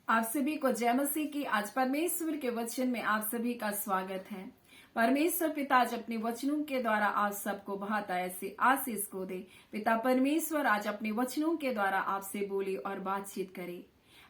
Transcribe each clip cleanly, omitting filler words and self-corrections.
आप सभी को जय मसीह की। आज परमेश्वर के वचन में आप सभी का स्वागत है। परमेश्वर पिता आज अपने वचनों के द्वारा आप सबको बहुत ऐसे आशीष को दे। पिता परमेश्वर आज अपने वचनों के द्वारा आपसे बोले और बातचीत करे।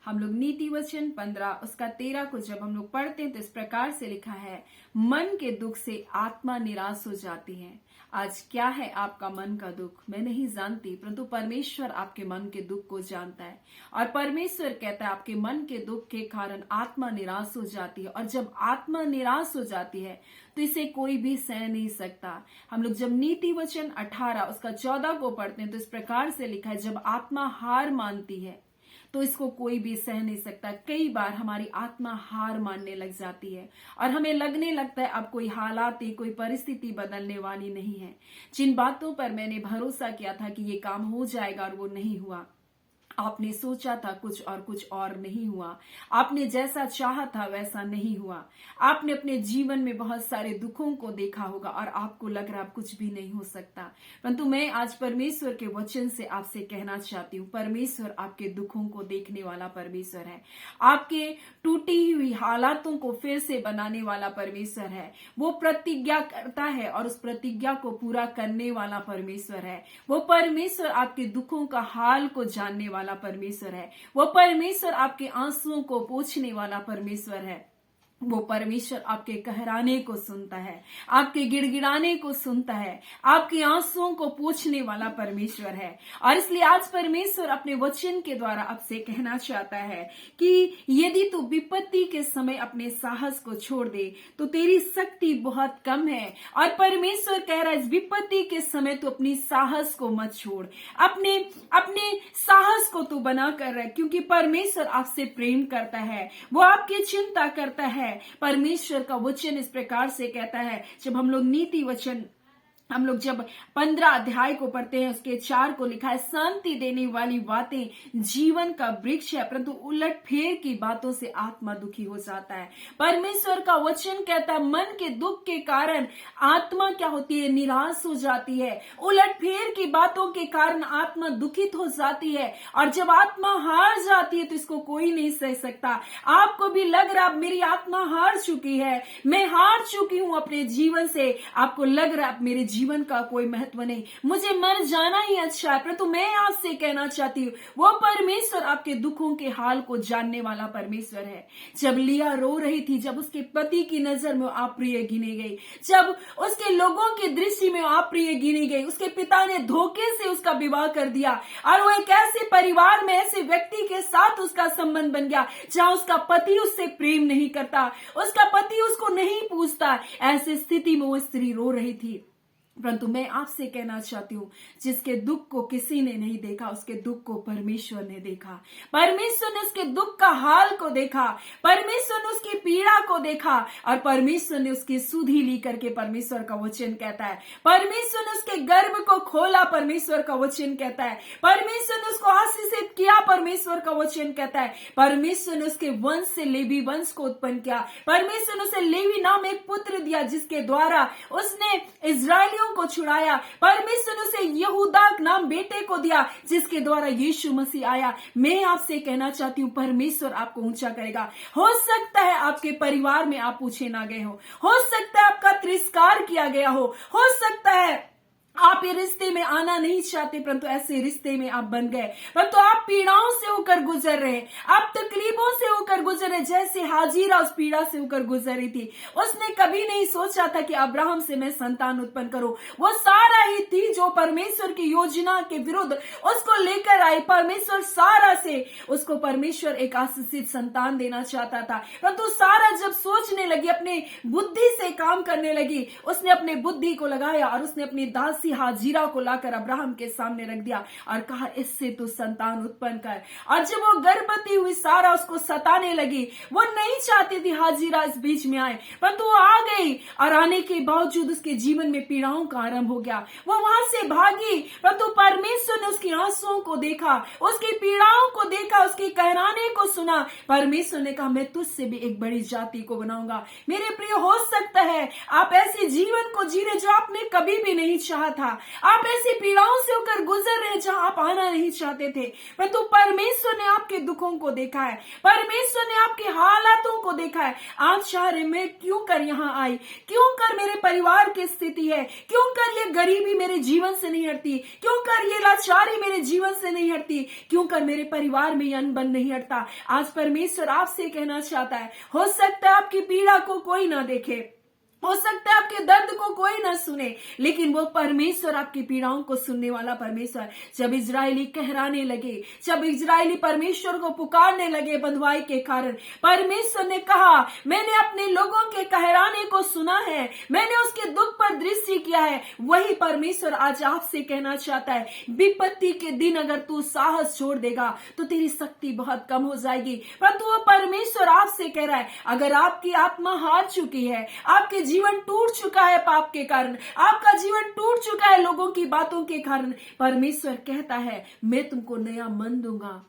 हम लोग नीति वचन 15 उसका 13 को जब हम लोग पढ़ते हैं तो इस प्रकार से लिखा है, मन के दुख से आत्मा निराश हो जाती है। आज क्या है आपका मन का दुख मैं नहीं जानती, परंतु परमेश्वर आपके मन के दुख को जानता है। और परमेश्वर कहता है आपके मन के दुख के कारण आत्मा निराश हो जाती है, और जब आत्मा निराश हो जाती है तो इसे कोई भी सह नहीं सकता। हम लोग जब नीति वचन 18 उसका 14 को पढ़ते हैं तो इस प्रकार से लिखा है, जब आत्मा हार मानती है तो इसको कोई भी सह नहीं सकता। कई बार हमारी आत्मा हार मानने लग जाती है और हमें लगने लगता है अब कोई हालात कोई परिस्थिति बदलने वाली नहीं है। जिन बातों पर मैंने भरोसा किया था कि ये काम हो जाएगा और वो नहीं हुआ। आपने सोचा था कुछ और नहीं हुआ। आपने जैसा चाहा था वैसा नहीं हुआ। आपने अपने जीवन में बहुत सारे दुखों को देखा होगा और आपको लग रहा कुछ भी नहीं हो सकता, परंतु मैं आज परमेश्वर के वचन से आपसे कहना चाहती हूँ, परमेश्वर आपके दुखों को देखने वाला परमेश्वर है। आपके टूटी हुई हालातों को फिर से बनाने वाला परमेश्वर है। वो प्रतिज्ञा करता है और उस प्रतिज्ञा को पूरा करने वाला परमेश्वर है। वो परमेश्वर आपके दुखों का हाल को जानने वाला परमेश्वर है। वो परमेश्वर आपके आंसुओं को पोंछने वाला परमेश्वर है। वो परमेश्वर आपके कहराने को सुनता है, आपके गिड़गिड़ाने को सुनता है, आपके आंसुओं को पोंछने वाला परमेश्वर है। और इसलिए आज परमेश्वर अपने वचन के द्वारा आपसे कहना चाहता है कि यदि तू विपत्ति के समय अपने साहस को छोड़ दे तो तेरी शक्ति बहुत कम है। और परमेश्वर कह रहा है इस विपत्ति के समय तू अपनी साहस को मत छोड़, अपने साहस को तू बना कर रख, क्योंकि परमेश्वर आपसे प्रेम करता है, वो आपकी चिंता करता है। परमेश्वर का वचन इस प्रकार से कहता है, जब हम लोग नीति वचन हम लोग जब 15 अध्याय को पढ़ते हैं उसके 4 को लिखा है, शांति देने वाली बातें जीवन का वृक्ष है, परंतु उलट फेर की बातों से आत्मा दुखी हो जाता है। परमेश्वर का वचन कहता है मन के दुख के कारण आत्मा क्या होती है, निराश हो जाती है। उलट फेर की बातों के कारण आत्मा दुखित हो जाती है, और जब आत्मा हार जाती है तो इसको कोई नहीं सह सकता। आपको भी लग रहा मेरी आत्मा हार चुकी है, मैं हार चुकी हूं अपने जीवन से। आपको लग रहा मेरे जीवन का कोई महत्व नहीं, मुझे मर जाना ही अच्छा है, परंतु मैं आपसे कहना चाहती हूँ वो परमेश्वर आपके दुखों के हाल को जानने वाला परमेश्वर है। जब लिया रो रही थी, जब उसके पति की नजर में अप्रिय गिनी गई, जब उसके लोगों की दृष्टि में अप्रिय गिनी गई, उसके पिता ने धोखे से उसका विवाह कर दिया और वो एक ऐसे परिवार में ऐसे व्यक्ति के साथ उसका संबंध बन गया जहां उसका पति उससे प्रेम नहीं करता, उसका पति उसको नहीं पूछता। ऐसी स्थिति में वो स्त्री रो रही थी, परंतु मैं आपसे कहना चाहती हूँ जिसके दुख को किसी ने नहीं देखा उसके दुख को परमेश्वर ने देखा। परमेश्वर ने उसके दुख का हाल को देखा, परमेश्वर ने उसकी पीड़ा को देखा, और परमेश्वर ने उसकी सुधि ली करके परमेश्वर का वचन कहता है। परमेश्वर ने उसके गर्भ को खोला, परमेश्वर का वचन कहता है। परमेश्वर ने उसको आशीषित किया, परमेश्वर का वचन कहता है। परमेश्वर ने उसके वंश से लेवी वंश को उत्पन्न किया। परमेश्वर ने उसे लेवी नाम एक पुत्र दिया जिसके द्वारा उसने इजरायलियों को छुड़ाया। परमेश्वर ने उसे यहूदा नाम बेटे को दिया जिसके द्वारा यीशु मसीह आया। मैं आपसे कहना चाहती हूँ परमेश्वर आपको ऊंचा करेगा। हो सकता है आपके परिवार में आप पूछे ना गए हो सकता है आपका तिरस्कार किया गया हो सकता है आप ये रिश्ते में आना नहीं चाहते, परंतु ऐसे रिश्ते में आप बन गए, परंतु आप पीड़ाओं से होकर गुजर रहे, आप तकलीफों से होकर गुजर रहे, जैसे हाजिरा उस पीड़ा से होकर गुजर रही थी। उसने कभी नहीं सोचा था कि अब्राहम से मैं संतान उत्पन्न करूं। वो सारा ही थी जो परमेश्वर की योजना के विरुद्ध उसको लेकर आई। परमेश्वर सारा से उसको परमेश्वर एक आशीषित संतान देना चाहता था, परंतु सारा जब सोचने लगी, अपने बुद्धि से काम करने लगी, उसने अपने बुद्धि को लगाया और उसने अपनी दास हाजिरा को लाकर अब्राहम के सामने रख दिया और कहा इससे तू संतान उत्पन्न कर। और जब वो गर्भवती हुई सारा उसको सताने लगी, वो नहीं चाहती थी हाजिरा इस बीच में आए, परंतु वो आ गई और आने के बावजूद उसके जीवन में पीड़ाओं का आरंभ हो गया। वो वहां से भागी, परंतु परमेश्वर ने उसकी आंसुओं को देखा, उसकी पीड़ाओं को देखा, उसके कहराने को सुना। परमेश्वर ने कहा मैं तुझसे भी एक बड़ी जाति को बनाऊंगा। मेरे प्रिय, हो सकता है आप ऐसे जीवन को जी रहे जो आपने कभी भी नहीं चाहा था, आप ऐसी पीड़ाओं से होकर गुजर रहे जहां आप आना नहीं चाहते थे, परंतु परमेश्वर ने आपके दुखों को देखा है, परमेश्वर ने आपके हालातों को देखा है। आप चाह रहे मैं क्यों कर यहाँ आई, क्यों कर मेरे परिवार की स्थिति है, क्यों कर ये गरीबी मेरे जीवन से नहीं हटती, क्यों कर ये लाचारी मेरे जीवन से नहीं हटती, क्यों कर मेरे परिवार में अनबन नहीं हटता। आज परमेश्वर आपसे कहना चाहता है, हो सकता है आपकी पीड़ा को कोई ना देखे, हो सकता है आपके दर्द को कोई ना सुने, लेकिन वो परमेश्वर आपकी पीड़ाओं को सुनने वाला परमेश्वर। जब इजरायली कहराने लगे, जब इजरायली परमेश्वर को पुकारने लगे बंधुआई के कारण, परमेश्वर ने कहा मैंने अपने लोगों के कहराने को सुना है, मैंने उसके दुख पर दृष्टि किया है। वही परमेश्वर आज आपसे कहना चाहता है, विपत्ति के दिन अगर तू साहस छोड़ देगा तो तेरी शक्ति बहुत कम हो जाएगी, परंतु वो परमेश्वर आपसे कह रहा है अगर आपकी आत्मा हार चुकी है, आपके जीवन टूट चुका है पाप के कारण, आपका जीवन टूट चुका है लोगों की बातों के कारण, परमेश्वर कहता है मैं तुमको नया मन दूंगा,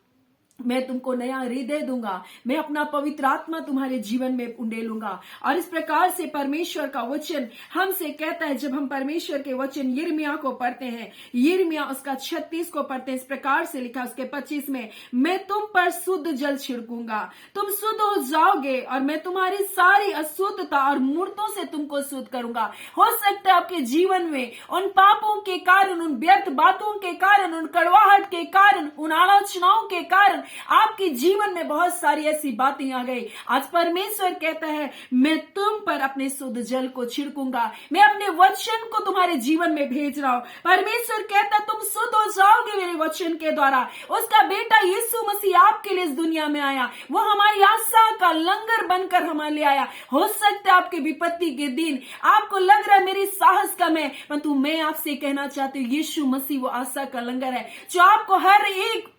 मैं तुमको नया हृदय दूंगा, मैं अपना पवित्र आत्मा तुम्हारे जीवन में उंडेलूंगा। और इस प्रकार से परमेश्वर का वचन हमसे कहता है, जब हम परमेश्वर के वचन यिर्मयाह को पढ़ते हैं, यिर्मयाह उसका 36 को पढ़ते हैं, इस प्रकार से लिखा उसके 25 में, मैं तुम पर शुद्ध जल छिड़कूंगा, तुम शुद्ध हो जाओगे और मैं तुम्हारी सारी अशुद्धता और मूर्तों से तुमको शुद्ध करूंगा। हो सकता है आपके जीवन में उन पापों के कारण, उन व्यर्थ बातों के कारण, उन कड़वाहट के कारण, उन आलोचनाओं के कारण आपके जीवन में बहुत सारी ऐसी बातें आ गई। आज परमेश्वर कहता है मैं तुम पर अपने शुद्ध जल को छिड़कूंगा, मैं अपने वचन को तुम्हारे जीवन में भेज रहा हूं। परमेश्वर कहता है तुम शुद्ध हो जाओगे मेरे वचन के द्वारा। उसका बेटा यीशु मसीह आपके लिए इस दुनिया में आया, वो हमारी आशा का लंगर बनकर हमारे लिए आया। हो सकता है आपके विपत्ति के दिन आपको लग रहा है मेरी साहस कम है, परंतु मैं आपसे कहना चाहती हूँ यीशु मसीह वो आशा का लंगर है जो आपको हर एक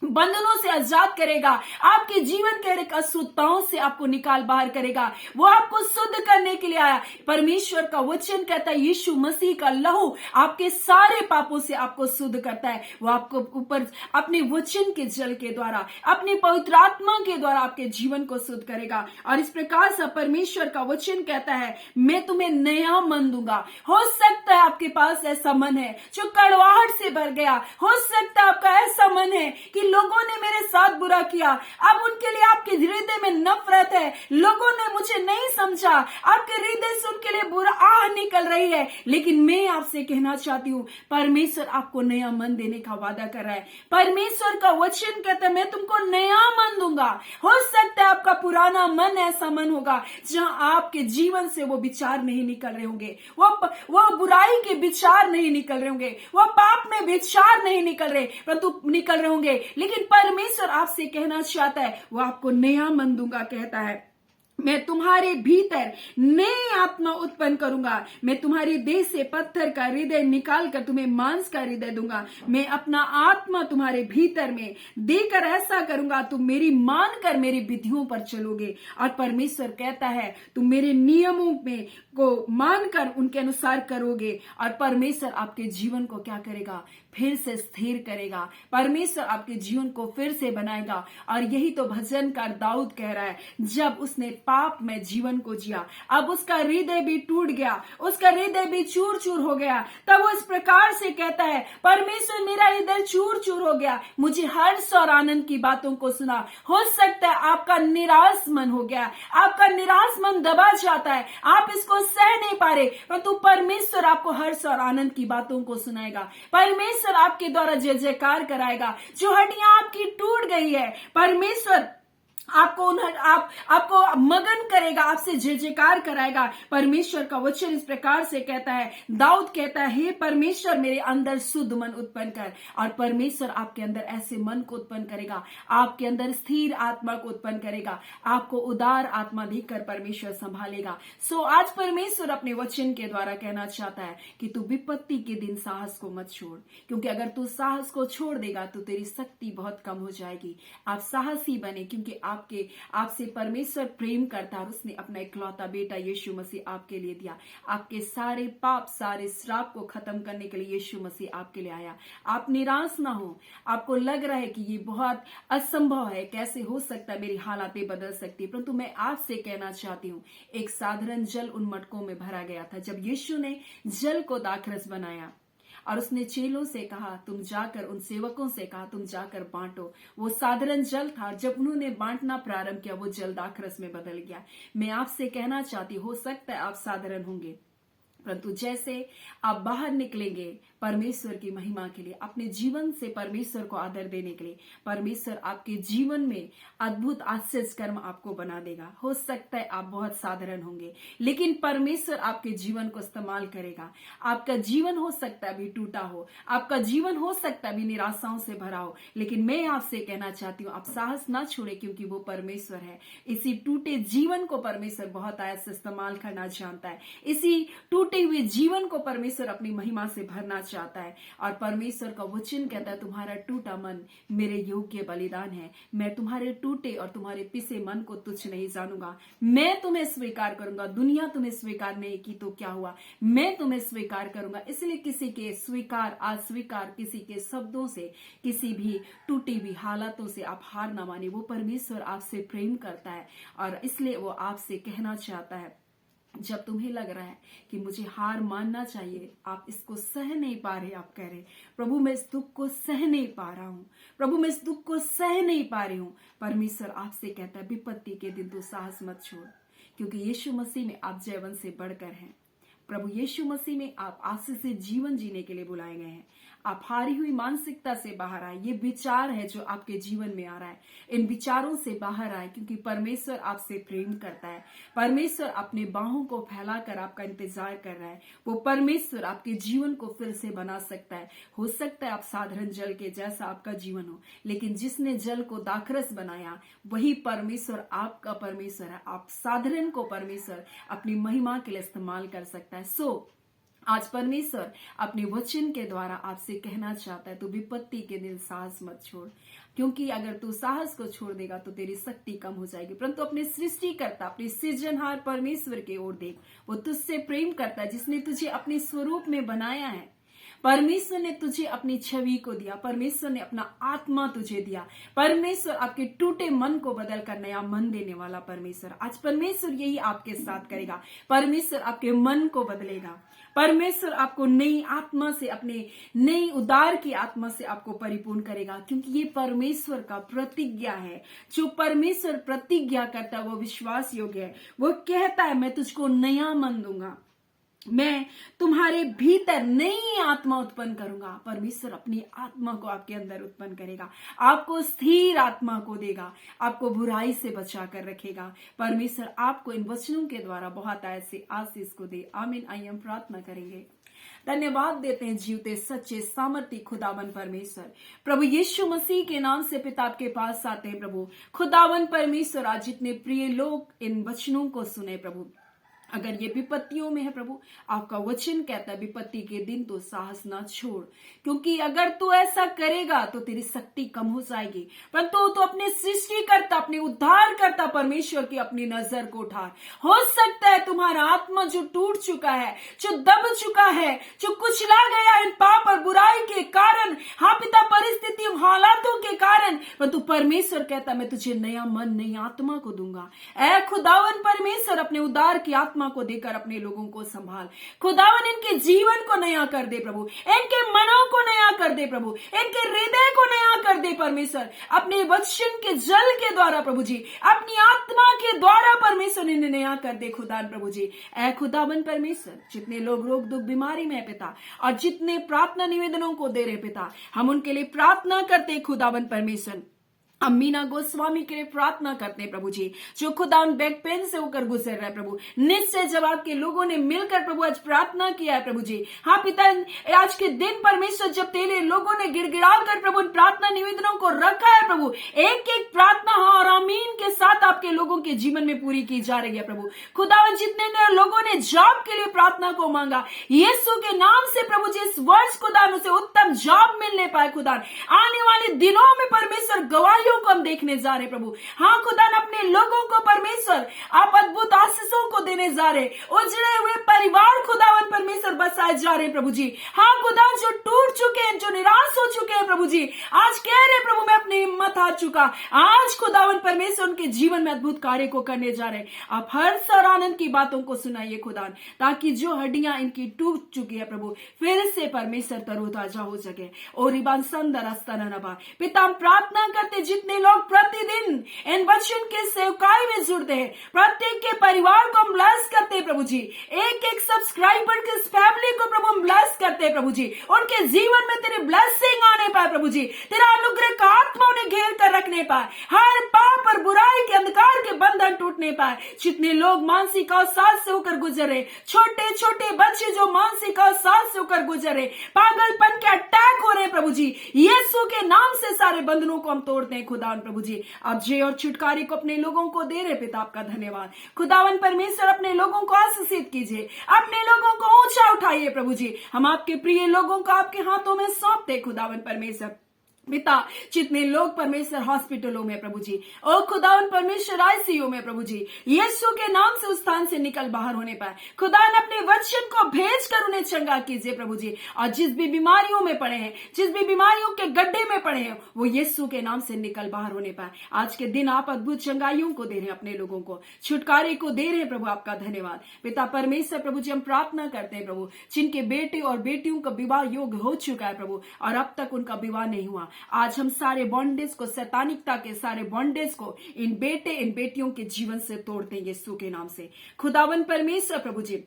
बंधनों से आजाद करेगा, आपके जीवन के हर अशुद्धताओं से आपको निकाल बाहर करेगा। वो आपको शुद्ध करने के लिए आया। परमेश्वर का वचन कहता है यीशु मसीह का लहू आपके सारे पापों से आपको शुद्ध करता है। वो आपको ऊपर अपने वचन के जल के द्वारा, अपनी पवित्र आत्मा के द्वारा आपके जीवन को शुद्ध करेगा। और इस प्रकार से परमेश्वर का वचन कहता है मैं तुम्हें नया मन दूंगा। हो सकता है आपके पास ऐसा मन है जो कड़वाहट से भर गया, हो सकता है आपका ऐसा मन है कि लोगों ने मेरे साथ बुरा किया, अब उनके लिए आपके हृदय में नफरत है, लोगों ने मुझे नहीं समझा, आपके हृदय से उनके लिए बुरा आह निकल रही है। लेकिन मैं आपसे कहना चाहती हूँ परमेश्वर आपको नया मन देने का वादा कर रहा है। परमेश्वर का वचन कहता है मैं तुमको नया मन दूंगा। हो सकता है आपका पुराना मन ऐसा मन होगा जहां आपके जीवन से वो विचार नहीं निकल रहे होंगे, वो बुराई के विचार नहीं निकल रहे होंगे, वो पाप में विचार नहीं निकल रहे होंगे, लेकिन परमेश्वर आपसे कहना चाहता है वो आपको नया मन दूंगा। कहता है मैं तुम्हारे भीतर नई आत्मा उत्पन्न करूंगा, मैं तुम्हारे देह से पत्थर का हृदय निकाल कर तुम्हें मांस का हृदय दूंगा, मैं अपना आत्मा तुम्हारे भीतर में देकर ऐसा करूंगा तुम मेरी मानकर मेरी विधियों पर चलोगे। और परमेश्वर कहता है तुम मेरे नियमों में को मानकर उनके अनुसार करोगे। और परमेश्वर आपके जीवन को क्या करेगा, फिर से स्थिर करेगा। परमेश्वर आपके जीवन को फिर से बनाएगा। और यही तो भजनकार दाऊद कह रहा है, जब उसने पाप में जीवन को जिया, अब उसका हृदय भी टूट गया, उसका हृदय भी चूर चूर हो गया, तब वो इस प्रकार से कहता है परमेश्वर मेरा हृदय चूर चूर हो गया, मुझे हर्ष और आनंद की बातों को सुना। हो सकता है आपका निराश मन हो गया, आपका निराश मन दबा जाता है, आप इसको सह नहीं पा रहे, परंतु परमेश्वर आपको हर्ष और आनंद की बातों को सुनाएगा। परमेश्वर आपके द्वारा जय जयकार कराएगा। जो हड्डियां आपकी टूट गई है, परमेश्वर आपको मगन करेगा, आपसे जय जयकार कराएगा। परमेश्वर का वचन इस प्रकार से कहता है, दाऊद कहता है हे परमेश्वर मेरे अंदर शुद्ध मन उत्पन्न कर। और परमेश्वर आपके अंदर ऐसे मन को उत्पन्न करेगा, आपके अंदर स्थिर आत्मा को उत्पन्न करेगा, आपको उदार आत्मा देकर परमेश्वर संभालेगा। सो आज परमेश्वर अपने वचन के द्वारा कहना चाहता है कि तू विपत्ति के दिन साहस को मत छोड़, क्योंकि अगर तू साहस को छोड़ देगा तो तेरी शक्ति बहुत कम हो जाएगी। आप साहसी बने, क्योंकि आपसे परमेश्वर प्रेम करता है और उसने अपना इकलौता बेटा यीशु मसीह आपके लिए दिया। आपके सारे पाप, सारे श्राप को खत्म करने के लिए यीशु मसीह आपके लिए आया। आप निराश ना हो। आपको लग रहा है कि ये बहुत असंभव है, कैसे हो सकता है, मेरी हालातें बदल सकती है, परंतु मैं आपसे कहना चाहती हूँ एक साधारण जल उन मटकों में भरा गया था। जब यीशु ने जल को दाखरस बनाया, और उसने चेलों से कहा, तुम जाकर, उन सेवकों से कहा, तुम जाकर बांटो। वो साधारण जल था, जब उन्होंने बांटना प्रारंभ किया वो जल दाखरस में बदल गया। मैं आपसे कहना चाहती, हो सकता है आप साधारण होंगे, परंतु जैसे आप बाहर निकलेंगे परमेश्वर की महिमा के लिए, अपने जीवन से परमेश्वर को आदर देने के लिए, परमेश्वर आपके जीवन में अद्भुत आश्चर्य कर्म आपको बना देगा। हो सकता है आप बहुत साधारण होंगे, लेकिन परमेश्वर आपके जीवन को इस्तेमाल करेगा। आपका जीवन हो सकता है अभी टूटा हो, आपका जीवन हो सकता है अभी निराशाओं से भरा हो, लेकिन मैं आपसे कहना चाहती हूँ, आप साहस ना छोड़े, क्योंकि वो परमेश्वर है। इसी टूटे जीवन को परमेश्वर बहुत आयत से इस्तेमाल करना जानता है। इसी टूटे हुए जीवन को परमेश्वर अपनी महिमा से भरना चाहता है। और परमेश्वर का वचन कहता है, तुम्हारा टूटा मन मेरे योग्य बलिदान है। मैं तुम्हारे टूटे और तुम्हारे पिसे मन को तुच्छ नहीं जानूंगा। मैं तुम्हें स्वीकार करूंगा। दुनिया तुम्हें स्वीकार नहीं की तो क्या हुआ, मैं तुम्हें स्वीकार करूंगा। इसलिए किसी के स्वीकार अस्वीकार, किसी के शब्दों से, किसी भी टूटी हुई हालातों से आप हार ना माने। वो परमेश्वर आपसे प्रेम करता है और इसलिए वो आपसे कहना चाहता है, जब तुम्हें लग रहा है कि मुझे हार मानना चाहिए, आप इसको सह नहीं पा रहे, आप कह रहे, प्रभु मैं इस दुख को सह नहीं पा रहा हूं, प्रभु मैं इस दुख को सह नहीं पा रही हूं, परमेश्वर आपसे कहता है, विपत्ति के दिन तो साहस मत छोड़, क्योंकि यीशु मसीह में आप जयवंत से बढ़कर हैं। प्रभु यीशु मसीह में आप आशीषित जीवन जीने के लिए बुलाए गए हैं। आप हारी हुई मानसिकता से बाहर आए। ये विचार है जो आपके जीवन में आ रहा है, इन विचारों से बाहर आए, क्योंकि परमेश्वर आपसे प्रेम करता है। परमेश्वर अपने बाहों को फैलाकर आपका इंतजार कर रहा है। वो परमेश्वर आपके जीवन को फिर से बना सकता है। हो सकता है आप साधारण जल के जैसा आपका जीवन हो, लेकिन जिसने जल को दाखरस बनाया वही परमेश्वर आपका परमेश्वर है। आप साधारण को परमेश्वर अपनी महिमा के लिए इस्तेमाल कर सकता है। आज परमेश्वर अपने वचन के द्वारा आपसे कहना चाहता है, तू विपत्ति के दिन साहस मत छोड़, क्योंकि अगर तू साहस को छोड़ देगा तो तेरी शक्ति कम हो जाएगी। परंतु अपने सृष्टिकर्ता, अपने सृजनहार परमेश्वर की ओर देख। वो तुझसे प्रेम करता है, जिसने तुझे अपने स्वरूप में बनाया है। परमेश्वर ने तुझे अपनी छवि को दिया, परमेश्वर ने अपना आत्मा तुझे दिया। परमेश्वर आपके टूटे मन को बदल कर नया मन देने वाला परमेश्वर। आज परमेश्वर यही आपके साथ करेगा। परमेश्वर आपके मन को बदलेगा। परमेश्वर आपको नई आत्मा से, अपने नई उदार की आत्मा से आपको परिपूर्ण करेगा, क्योंकि ये परमेश्वर का प्रतिज्ञा है। जो परमेश्वर प्रतिज्ञा करता है वो विश्वास योग्य है। वो कहता है, मैं तुझको नया मन दूंगा, मैं तुम्हारे भीतर नई आत्मा उत्पन्न करूंगा। परमेश्वर अपनी आत्मा को आपके अंदर उत्पन्न करेगा, आपको स्थिर आत्मा को देगा, आपको बुराई से बचा कर रखेगा। परमेश्वर आपको इन वचनों के द्वारा बहुत ऐसे आशीष को दे। आमीन। आइए हम प्रार्थना करेंगे। धन्यवाद देते हैं जीवते सच्चे सामर्थ्य खुदावन परमेश्वर। प्रभु यीशु मसीह के नाम से पिता आपके पास आते हैं। प्रभु खुदावन परमेश्वर, आज जितने प्रिय लोग इन वचनों को सुने प्रभु, अगर ये विपत्तियों में है प्रभु, आपका वचन कहता है विपत्ति के दिन तो साहस ना छोड़, क्योंकि अगर तू ऐसा करेगा तो तेरी शक्ति कम हो जाएगी। परंतु तो अपने सृष्टिकर्ता, अपने उद्धार करता परमेश्वर की अपनी नजर को उठा। हो सकता है तुम्हारा आत्मा जो टूट चुका है, जो दब चुका है, जो कुचला गया इन पाप और बुराई के कारण, हाँ पिता, परिस्थितियों हालातों के कारण, परंतु परमेश्वर कहता मैं तुझे नया मन, नई आत्मा को दूंगा। ऐ खुदावन परमेश्वर, अपने उद्धार की आत्मा को देकर अपने लोगों को संभाल। खुदावन इनके जीवन को नया कर दे प्रभु, इनके मनों को नया कर दे प्रभु, इनके हृदय को नया कर दे परमेश्वर, अपने वचन के जल के द्वारा प्रभु जी, अपनी आत्मा के द्वारा परमेश्वर इन्हें नया कर दे खुदान प्रभु जी। ऐ खुदावन परमेश्वर, जितने लोग रोग दुख बीमारी में है पिता, और जितने प्रार्थना निवेदनों को दे रहे पिता, हम उनके लिए प्रार्थना करते खुदावन परमेश्वर। हम मीना गोस्वामी के लिए प्रार्थना करते हैं प्रभु जी, जो खुदा बैक पेन से होकर गुजर रहा है प्रभु। निश्चय जब आपके लोगों ने मिलकर प्रभु आज प्रार्थना किया है प्रभु जी, हाँ पिता, आज के दिन परमेश्वर जब तेरे लोगों ने गिड़गिड़ा कर प्रभु प्रार्थना निवेदनों को रखा है प्रभु, एक एक प्रार्थना हाँ और आमीन के साथ आपके लोगों के जीवन में पूरी की जा रही है प्रभु। खुदावन जितने लोगों ने जॉब के लिए प्रार्थना को मांगा, यीशु के नाम से प्रभु जी, इस वर्ष खुदा उसे उत्तम जॉब मिलने पाए खुदा। आने वाले दिनों में परमेश्वर गवाही को हम देखने जा रहे प्रभु। हाँ खुदा, अपने लोगों को परमेश्वर आप अद्भुत आशीषों को देने जा रहे। उजड़े हुए परिवार खुदावन परमेश्वर बसाए जा रहे प्रभु जी। हाँ खुदा, जो टूट चुके हैं, जो निराश हो चुके हैं प्रभु जी, आज कह रहे प्रभु मैं अपनी हिम्मत हार चुका। आज खुदावन परमेश्वर उनके जीवन में अद्भुत कार्य को करने जा रहे हैं। आप हर्ष और आनंद की बातों को सुनाइए खुदा, ताकि जो हड्डियां इनकी टूट चुकी है प्रभु, फिर से परमेश्वर तरोताजा हो सके। और रिबान संदर अस्तनबा पिता, हम प्रार्थना करते जितने लोग प्रतिदिन इन वचन के सेवकाई में जुड़ते हैं, प्रत्येक के परिवार को हम ब्लेस करते हैं प्रभु जी। एक एक सब्सक्राइबर के फैमिली को प्रभु हम ब्लेस करते हैं प्रभु जी। उनके जीवन में तेरी ब्लेसिंग आने पाए प्रभु जी, तेरा अनुग्रह का आत्मा उन्हें घेर कर रखने पाए, हर पाप और बुराई के अंधकार के बंधन टूटने पाए। जितने लोग मानसिक अवसाद से होकर गुजरे, छोटे छोटे बच्चे जो मानसिक अवसाद से होकर गुजरे, पागलपन के अटैक हो रहे प्रभु जी, यीशु के नाम से सारे बंधनों को हम तोड़ते हैं खुदावन प्रभु जी। आप जय और छुटकारे को अपने लोगों को दे रहे पिता, आपका धन्यवाद खुदावन परमेश्वर। अपने लोगों को आशीषित कीजिए, अपने लोगों को ऊंचा उठाइए प्रभु जी। हम आपके प्रिय लोगों को आपके हाथों में सौंपते खुदावन परमेश्वर पिता। जितने लोग परमेश्वर हॉस्पिटलों में प्रभु जी, और खुदावन परमेश्वर आईसीयू में प्रभु जी, यीशु के नाम से उस स्थान से निकल बाहर होने पाए खुदावन, अपने वचन को भेज कर उन्हें चंगा कीजिए प्रभु जी। और जिस भी बीमारियों में पड़े हैं, जिस भी बीमारियों के गड्ढे में पड़े हैं, वो यीशु के नाम से निकल बाहर होने पाए। आज के दिन आप अद्भुत चंगाइयों को दे रहे हैं, अपने लोगों को छुटकारे को दे रहे हैं प्रभु, आपका धन्यवाद पिता परमेश्वर। प्रभु जी हम प्रार्थना करते हैं प्रभु, जिनके बेटे और बेटियों का विवाह योग्य हो चुका है प्रभु, और अब तक उनका विवाह नहीं हुआ, आज हम सारे बॉन्डेज को, शैतानिकता के सारे बॉन्डेज को इन बेटे इन बेटियों के जीवन से तोड़ते हैं यीशु के नाम से खुदावन परमेश्वर प्रभु जी।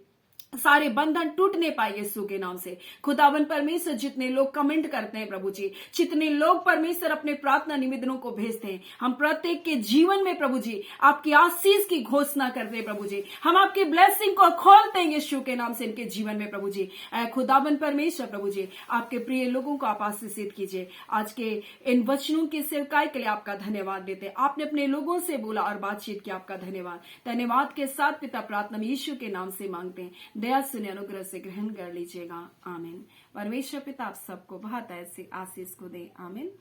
सारे बंधन टूटने पाए यीशु के नाम से खुदावन परमेश्वर। जितने लोग कमेंट करते हैं प्रभु जी, जितने लोग परमेश्वर अपने प्रार्थना निवेदनों को भेजते हैं, हम प्रत्येक के जीवन में प्रभु जी आपकी आशीष की घोषणा करते हैं प्रभु जी। हम आपकी ब्लेसिंग को खोलते हैं यीशु के नाम से इनके जीवन में प्रभु जी। खुदावन परमेश्वर प्रभु जी, आपके प्रिय लोगों को आप आशीषित कीजिए। आज के इन वचनों की सेवकाई के लिए आपका धन्यवाद देते हैं। आपने अपने लोगों से बोला और बातचीत की, आपका धन्यवाद। धन्यवाद के साथ पिता प्रार्थना यीशु के नाम से मांगते हैं, दया सुने अनुग्रह से ग्रहण कर लीजिएगा, आमीन। परमेश्वर पिता आप सबको बहुत ऐसी आशीष को दे, आमीन।